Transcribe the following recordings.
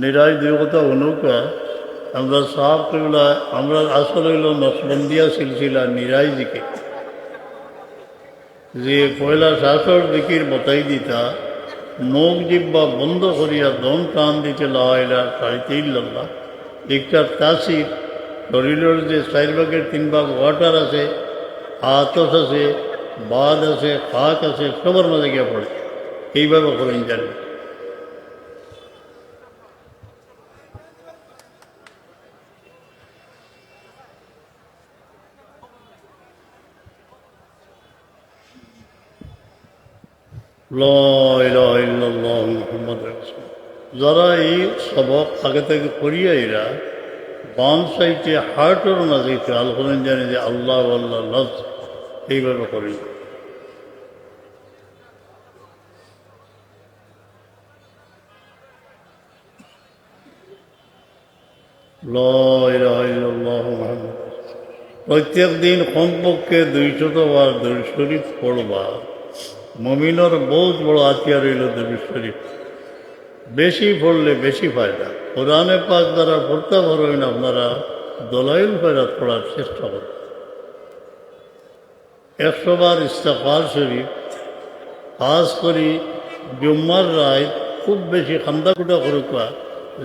নিরাজ দেবতা অনুকা আমরা সাফ কইলা আমরা আসলে হইল নকশবন্দিয়া সিলসিলা নিরাজ দিকে যে পয়লা শাসর দিকির বতাই দিতা মুখ জিব্বা বন্ধ করিয়া দম টান দিতে লাইলা সাড়িতে ইল্লাল্লাহ একটা তাসির শরীরের যে 4 ভাগের 3 ভাগ ওয়াটার আছে আতস আছে বাদ আছে ফাঁক আছে সবার মাঝে গিয়ে পড়ে এইভাবে করেন জানি যারা এই সবক আগে থেকে করিয়া এরা বাম সাইডে হার্টের মাঝে খেয়াল করেন জানি যে আল্লাহ আল্লাহ লফজ এইভাবে করেন প্রত্যেক দিন কমপক্ষে 200 বার দরুদ শরীফ পড়বা মুমিনের বহুত বড় আতিয়ার হইল দরুদ শরীফ বেশি পড়লে বেশি ফায়দা কোরআনে পাক দ্বারা পড়তে পারেন আপনারা দলাইল ফায়দা পড়ার চেষ্টা করেন 100 বার ইস্তেগফার শরীফ খাস করি জুম্মার রায় খুব বেশি খান্দাকুটা করুকা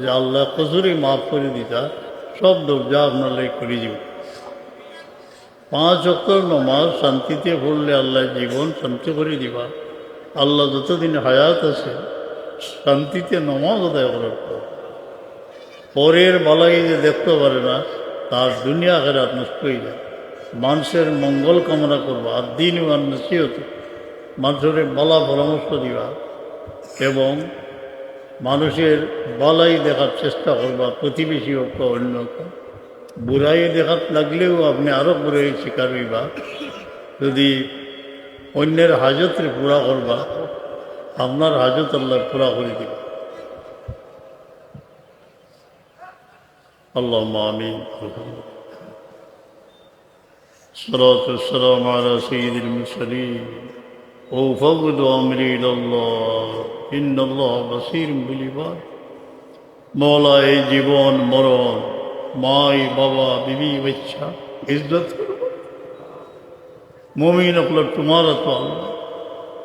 যে আল্লাহ কসুরি মাফ করে দিতা সব দরজা আপনার লাই করে দিব 5 ওয়াক্ত নামাজ শান্তিতে পড়লে আল্লাহ জীবন শান্তি করে দিবা আল্লাহ যতদিন হায়াত আছে শান্তিতে নামাজ আদায় করার পরের বালাই যে দেখতে পারে না তার দুনিয়া আখিরাত নষ্ট হয়ে যায় মানুষের মঙ্গল কামনা করবা আর দিন আর নসিহত মানুষের বলা পরামর্শ দিবা এবং মানুষের বালাই দেখার চেষ্টা করবা প্রতিবেশী হোক বা অন্য বুড়াই দেখার লাগলেও আপনি আরও বুড়াই শিকার হইবা যদি অন্যের হাজতের পুরা করবা আপনার হাজত আল্লাহ পুরা করে দিবা আল্লাহুম্মা আমিন الصلاة والسلام على سيد المرسلين وأفوض أمري إلى الله إن الله بصير بالعباد মওলা এই জীবন মরণ মাই বাবা বিবি বাচ্চা ইজ্জত মুমিন হলো তোমার তো আল্লাহ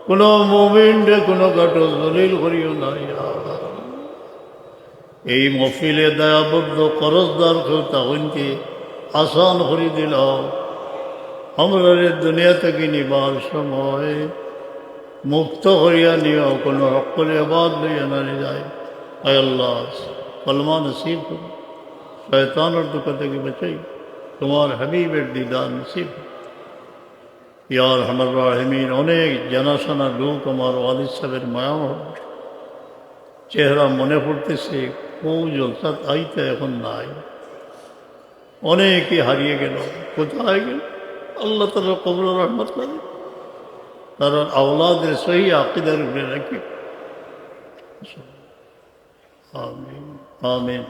কোনো মুমিন রে কোনো কাটো দলিল করিও না এই মহফিলে দয়াবদ্ধ করজদার করতা হইতে আসান করে দিল আমরা দুনিয়া থেকে নিবার সময় মুক্ত করিয়া নিও কোনো হকলে আবাদ লইয়া না যায় আয় আল্লাহ কলমা নসিব করো শয়তানের দুঃখ থেকে বাঁচাই তোমার হাবিবের দিদার নসিব ইয়ার আমার রাহিমিন অনেক জানাশোনা লোক আমার ওয়ালিদ সাহেবের মায়া চেহারা মনে পড়তেছে খুব জলসাত আইতে এখন নাই অনেকে হারিয়ে গেল কোথায় গেল আল্লাহ তাআলা কবর রহমত করে তার আওলাদের সহি আকীদার উপরে রাখি আমিন আমিন